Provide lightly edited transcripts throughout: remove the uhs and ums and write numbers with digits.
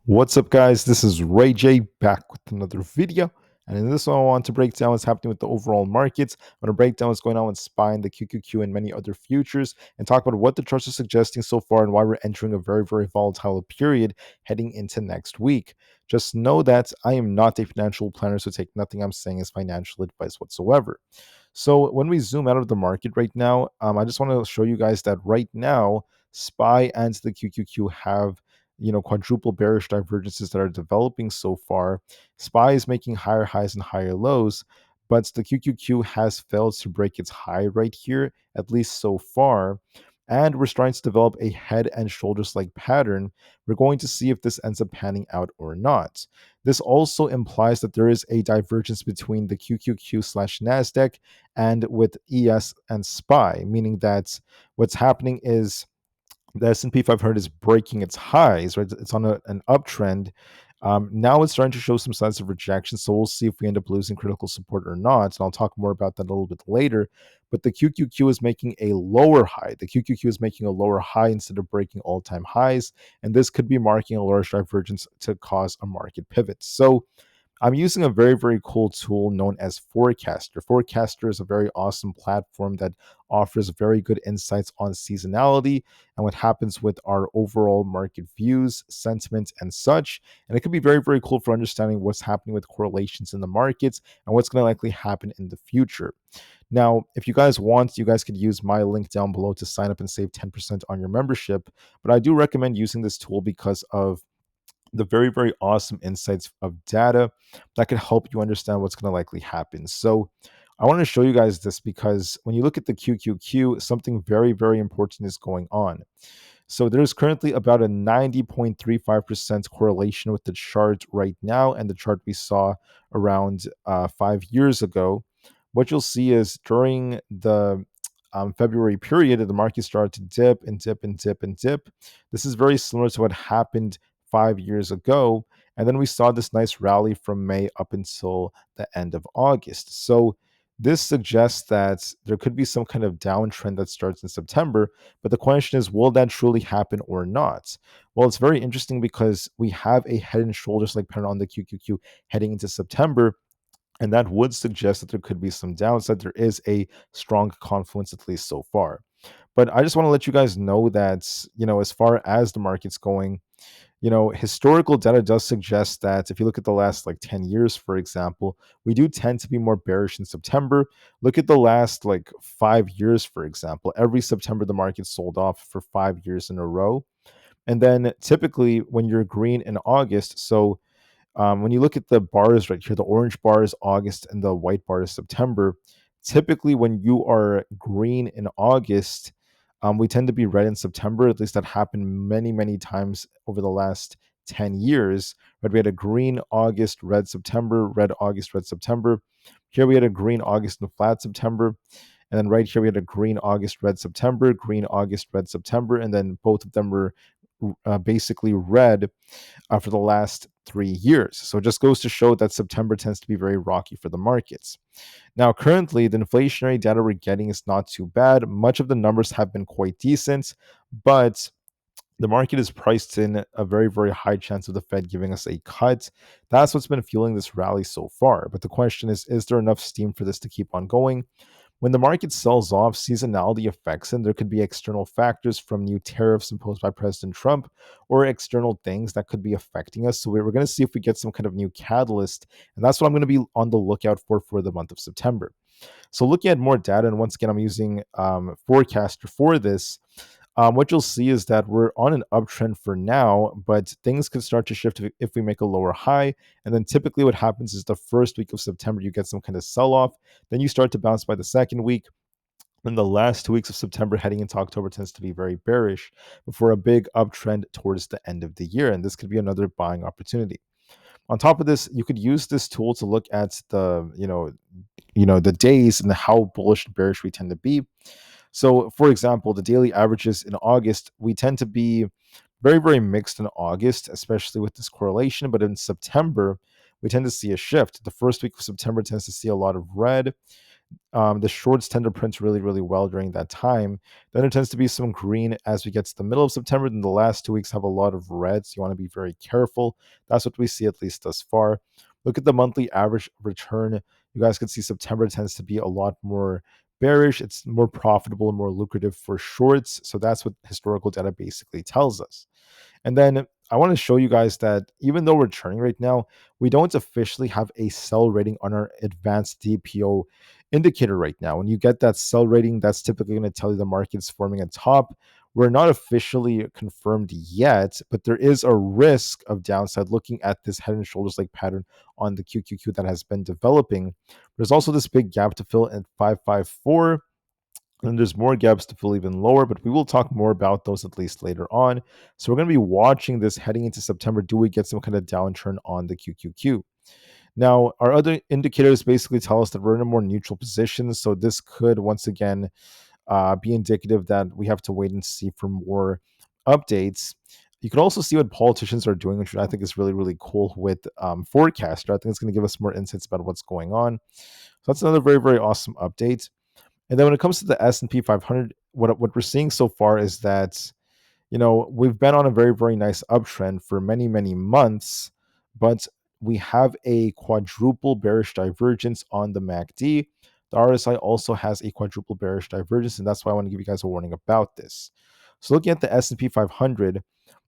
What's up, guys? This is Rey-Jay back with another video. And in this one, I want to break down what's happening with the overall markets. I'm going to break down what's going on with SPY and the QQQ and many other futures and talk about what the charts are suggesting so far and why we're entering a very, very volatile period heading into next week. Just know that I am not a financial planner, so take nothing I'm saying as financial advice whatsoever. So when we zoom out of the market right now, I just want to show you guys that right now, SPY and the QQQ have quadruple bearish divergences that are developing so far. SPY is making higher highs and higher lows, but the QQQ has failed to break its high right here, at least so far. And we're starting to develop a head and shoulders like pattern. We're going to see if this ends up panning out or not. This also implies that there is a divergence between the QQQ slash NASDAQ and with ES and SPY, meaning that what's happening is the S&P 500 is breaking its highs, right? It's on an uptrend. Now it's starting to show some signs of rejection, so we'll see if we end up losing critical support or not. And I'll talk more about that a little bit later. But the QQQ is making a lower high. The QQQ is making a lower high instead of breaking all-time highs, and this could be marking a large divergence to cause a market pivot. So I'm using a very, very cool tool known as Forecaster. Forecaster is a very awesome platform that offers very good insights on seasonality and what happens with our overall market views, sentiment, and such. And it can be very, very cool for understanding what's happening with correlations in the markets and what's going to likely happen in the future. Now, if you guys want, you guys could use my link down below to sign up and save 10% on your membership. But I do recommend using this tool because of the very, very awesome insights of data that can help you understand what's going to likely happen. So, I want to show you guys this because when you look at the QQQ, something very, very important is going on. So, there's currently about a 90.35% correlation with the chart right now and the chart we saw around 5 years ago. What you'll see is during the February period, the market started to dip and dip and dip and dip. This is very similar to what happened 5 years ago. And then we saw this nice rally from May up until the end of August. So this suggests that there could be some kind of downtrend that starts in September. But the question is, will that truly happen or not? Well, it's very interesting because we have a head and shoulders like pattern on the QQQ heading into September. And that would suggest that there could be some downside. There is a strong confluence, at least so far. But I just want to let you guys know that, as far as the market's going, historical data does suggest that if you look at the last like 10 years, for example, we do tend to be more bearish in September. Look at the last like 5 years, for example. Every September, the market sold off for 5 years in a row. And then typically when you're green in August, so when you look at the bars right here, the orange bar is August and the white bar is September. Typically, when you are green in August, we tend to be red in September. At least that happened many, many times over the last 10 years. But we had a green August, red September, red August, red September. Here we had a green August and flat September. And then right here we had a green August, red September, green August, red September. And then both of them were basically red for the last 3 years. So it just goes to show that September tends to be very rocky for the markets. Now, currently, the inflationary data we're getting is not too bad. Much of the numbers have been quite decent, but the market is priced in a very, very high chance of the Fed giving us a cut. That's what's been fueling this rally so far. But the question is there enough steam for this to keep on going? When the market sells off, seasonality affects, and there could be external factors from new tariffs imposed by President Trump or external things that could be affecting us. So we're going to see if we get some kind of new catalyst, and that's what I'm going to be on the lookout for the month of September. So looking at more data, and once again, I'm using Forecaster for this. What you'll see is that we're on an uptrend for now, but things could start to shift if we make a lower high. And then typically what happens is the first week of September, you get some kind of sell off. Then you start to bounce by the second week. Then the last 2 weeks of September heading into October tends to be very bearish before a big uptrend towards the end of the year. And this could be another buying opportunity. On top of this, you could use this tool to look at the days and how bullish and bearish we tend to be. So, for example, the daily averages in August, we tend to be very, very mixed in August, especially with this correlation. But in September, we tend to see a shift. The first week of September tends to see a lot of red. the shorts tend to print really, really well during that time. Then there tends to be some green as we get to the middle of September. Then the last 2 weeks have a lot of reds. You want to be very careful. That's what we see at least thus far. Look at the monthly average return. You guys can see September tends to be a lot more bearish. It's more profitable and more lucrative for shorts. So that's what historical data basically tells us. And then I want to show you guys that even though we're turning right now, we don't officially have a sell rating on our advanced DPO indicator right now. When you get that sell rating, that's typically going to tell you the market's forming a top. We're not officially confirmed yet, but there is a risk of downside looking at this head and shoulders like pattern on the QQQ that has been developing. There's also this big gap to fill at 554. And there's more gaps to fill even lower, but we will talk more about those at least later on. So we're going to be watching this heading into September. Do we get some kind of downturn on the QQQ? Now, our other indicators basically tell us that we're in a more neutral position. So this could once again be indicative that we have to wait and see for more updates. You can also see what politicians are doing, which I think is really, really cool with Forecaster. I think it's going to give us more insights about what's going on. So that's another very, very awesome update. And then when it comes to the S&P 500, what we're seeing so far is that, we've been on a very, very nice uptrend for many, many months, but we have a quadruple bearish divergence on the MACD. The RSI also has a quadruple bearish divergence, and that's why I want to give you guys a warning about this. So looking at the S&P 500,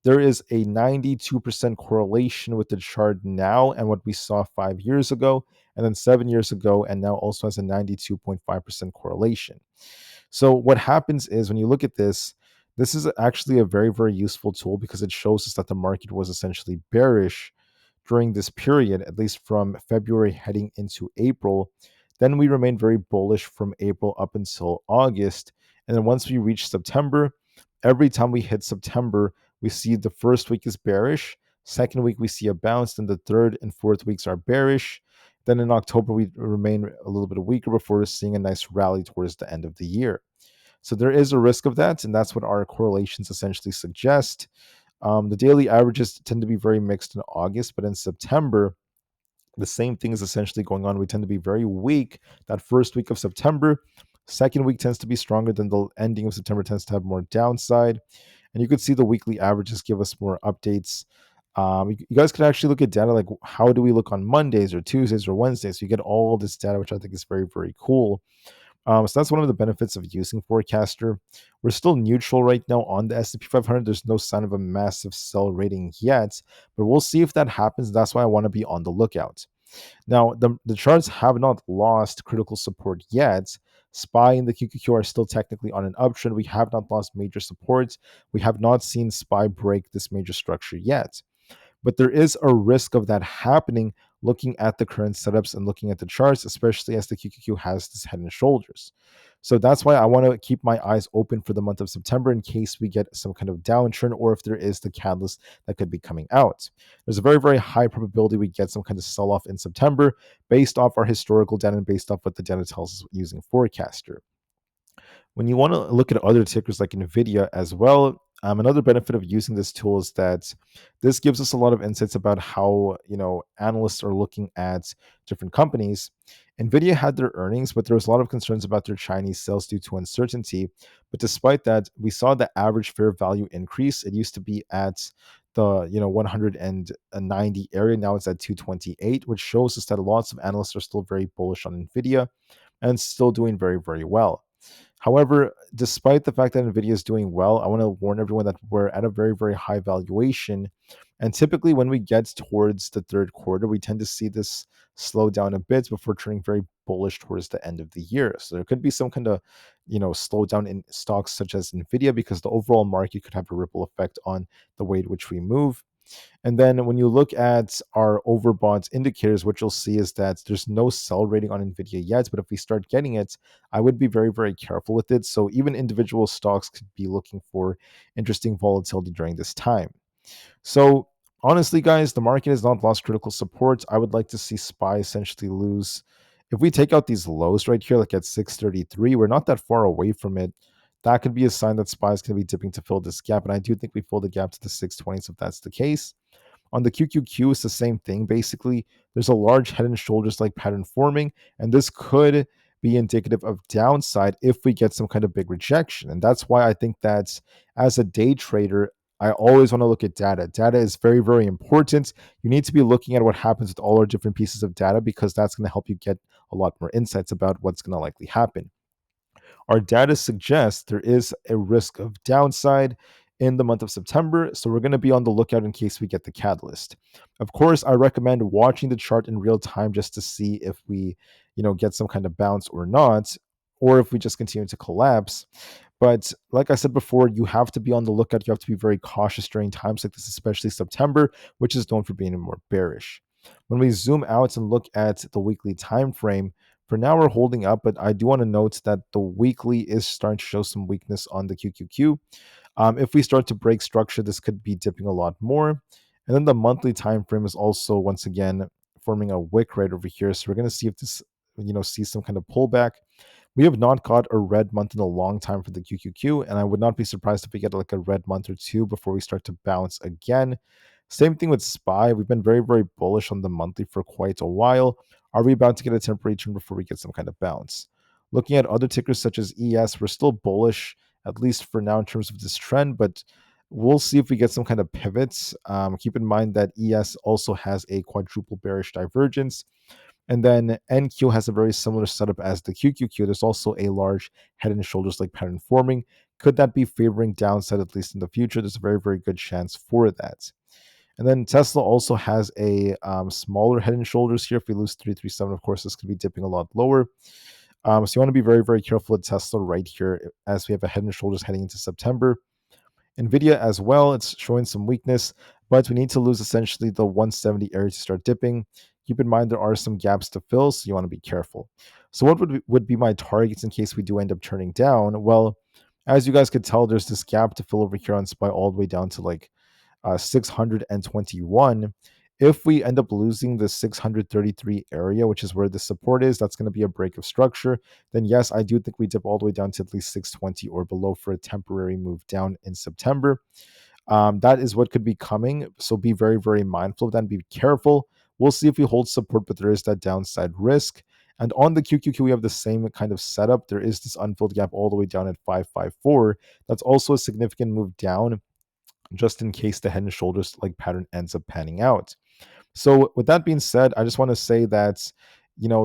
there is a 92% correlation with the chart now and what we saw 5 years ago, and then 7 years ago, and now also has a 92.5% correlation. So, what happens is when you look at this is actually a very, very useful tool because it shows us that the market was essentially bearish during this period, at least from February heading into April. Then we remained very bullish from April up until August. And then once we reach September, every time we hit September, we see the first week is bearish. Second week, we see a bounce. Then the third and fourth weeks are bearish. Then in October, we remain a little bit weaker before seeing a nice rally towards the end of the year. So there is a risk of that, and that's what our correlations essentially suggest. The daily averages tend to be very mixed in August, but in September, the same thing is essentially going on. We tend to be very weak that first week of September. Second week tends to be stronger than the ending of September, tends to have more downside. And you could see the weekly averages give us more updates. You guys could actually look at data like how do we look on Mondays or Tuesdays or Wednesdays. You get all this data, which I think is very, very cool. So that's one of the benefits of using Forecaster. We're still neutral right now on the S&P 500. There's no sign of a massive sell rating yet, but we'll see if that happens. That's why I want to be on the lookout. Now, the charts have not lost critical support yet. SPY and the QQQ are still technically on an uptrend. We have not lost major support. We have not seen SPY break this major structure yet. But there is a risk of that happening looking at the current setups and looking at the charts, especially as the QQQ has this head and shoulders. So that's why I want to keep my eyes open for the month of September in case we get some kind of downturn or if there is the catalyst that could be coming out. There's a very, very high probability we get some kind of sell off in September based off our historical data and based off what the data tells us using Forecaster. When you want to look at other tickers like Nvda as well, another benefit of using this tool is that this gives us a lot of insights about how analysts are looking at different companies. Nvidia had their earnings, but there was a lot of concerns about their Chinese sales due to uncertainty. But despite that, we saw the average fair value increase. It used to be at the 190 area. Now it's at 228, which shows us that lots of analysts are still very bullish on Nvidia and still doing very, very well. However, despite the fact that Nvidia is doing well, I want to warn everyone that we're at a very, very high valuation. And typically, when we get towards the third quarter, we tend to see this slow down a bit before turning very bullish towards the end of the year. So there could be some kind of, slowdown in stocks such as Nvidia because the overall market could have a ripple effect on the way in which we move. And then when you look at our overbought indicators, what you'll see is that there's no sell rating on Nvidia yet. But if we start getting it, I would be very, very careful with it. So even individual stocks could be looking for interesting volatility during this time. So honestly, guys, the market has not lost critical support. I would like to see SPY essentially lose. If we take out these lows right here, like at 633, we're not that far away from it. That could be a sign that SPY is going to be dipping to fill this gap. And I do think we fill the gap to the 620s if that's the case. On the QQQ, it's the same thing. Basically, there's a large head and shoulders like pattern forming, and this could be indicative of downside if we get some kind of big rejection. And that's why I think that as a day trader, I always want to look at data. Data is very, very important. You need to be looking at what happens with all our different pieces of data because that's going to help you get a lot more insights about what's going to likely happen. Our data suggests there is a risk of downside in the month of September, so we're going to be on the lookout in case we get the catalyst. Of course, I recommend watching the chart in real time just to see if we, get some kind of bounce or not, or if we just continue to collapse. But like I said before, you have to be on the lookout. You have to be very cautious during times like this, especially September, which is known for being more bearish. When we zoom out and look at the weekly time frame, for now, we're holding up, but I do want to note that the weekly is starting to show some weakness on the QQQ. If we start to break structure, this could be dipping a lot more. And then the monthly time frame is also once again forming a wick right over here. So we're going to see if this, sees some kind of pullback. We have not got a red month in a long time for the QQQ, and I would not be surprised if we get like a red month or two before we start to bounce again. Same thing with SPY. We've been very, very bullish on the monthly for quite a while. Are we about to get a temporary turn before we get some kind of bounce? Looking at other tickers such as ES, we're still bullish, at least for now in terms of this trend, but we'll see if we get some kind of pivots. Keep in mind that ES also has a quadruple bearish divergence. And then NQ has a very similar setup as the QQQ. There's also a large head and shoulders like pattern forming. Could that be favoring downside, at least in the future? There's a very, very good chance for that. And then Tesla also has a smaller head and shoulders here. If we lose 337, of course, this could be dipping a lot lower. So you want to be very, very careful with Tesla right here as we have a head and shoulders heading into September. Nvidia as well, it's showing some weakness, but we need to lose essentially the 170 area to start dipping. Keep in mind there are some gaps to fill, so you want to be careful. So what would be my targets in case we do end up turning down? Well, as you guys could tell, there's this gap to fill over here on SPY all the way down to like 621. If we end up losing the 633 area, which is where the support is, that's going to be a break of structure. Then yes, I do think we dip all the way down to at least 620 or below for a temporary move down in September. That is what could be coming. So be very, very mindful of that and be careful. We'll see if we hold support, but there is that downside risk. And on the QQQ, we have the same kind of setup. There is this unfilled gap all the way down at 554. That's also a significant move down, just in case the head and shoulders like pattern ends up panning out. So with that being said, I just want to say that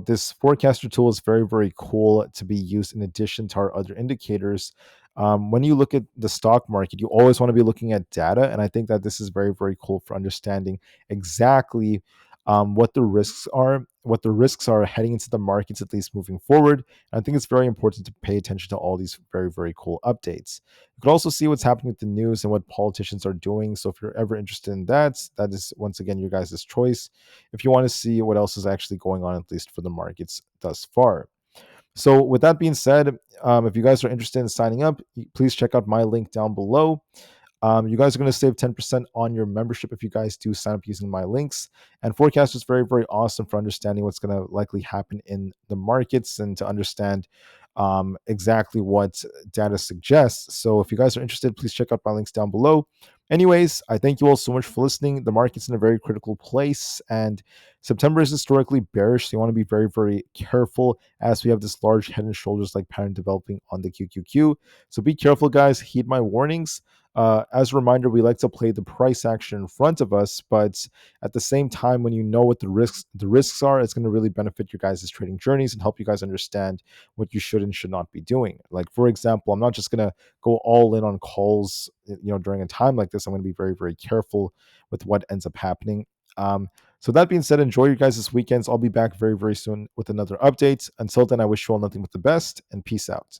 this forecaster tool is very, very cool to be used in addition to our other indicators. When you look at the stock market, you always want to be looking at data, and I think that this is very, very cool for understanding exactly what the risks are heading into the markets, at least moving forward. And I think it's very important to pay attention to all these very, very cool updates. You could also see what's happening with the news and what politicians are doing. So if you're ever interested in that, that is once again your guys' choice. If you want to see what else is actually going on, at least for the markets thus far. So with that being said, if you guys are interested in signing up, please check out my link down below. You guys are going to save 10% on your membership if you guys do sign up using my links. And forecast is very, very awesome for understanding what's going to likely happen in the markets and to understand exactly what data suggests. So if you guys are interested, please check out my links down below. Anyways, I thank you all so much for listening. The market's in a very critical place, and September is historically bearish, so you want to be very, very careful as we have this large head and shoulders like pattern developing on the QQQ. So be careful, guys. Heed my warnings. As a reminder, we like to play the price action in front of us, but at the same time, when you know what the risks are, it's going to really benefit your guys' trading journeys and help you guys understand what you should and should not be doing. Like, for example, I'm not just going to go all in on calls, during a time like this. I'm going to be very, very careful with what ends up happening. So that being said, enjoy your guys' weekends. I'll be back very, very soon with another update. Until then, I wish you all nothing but the best and peace out.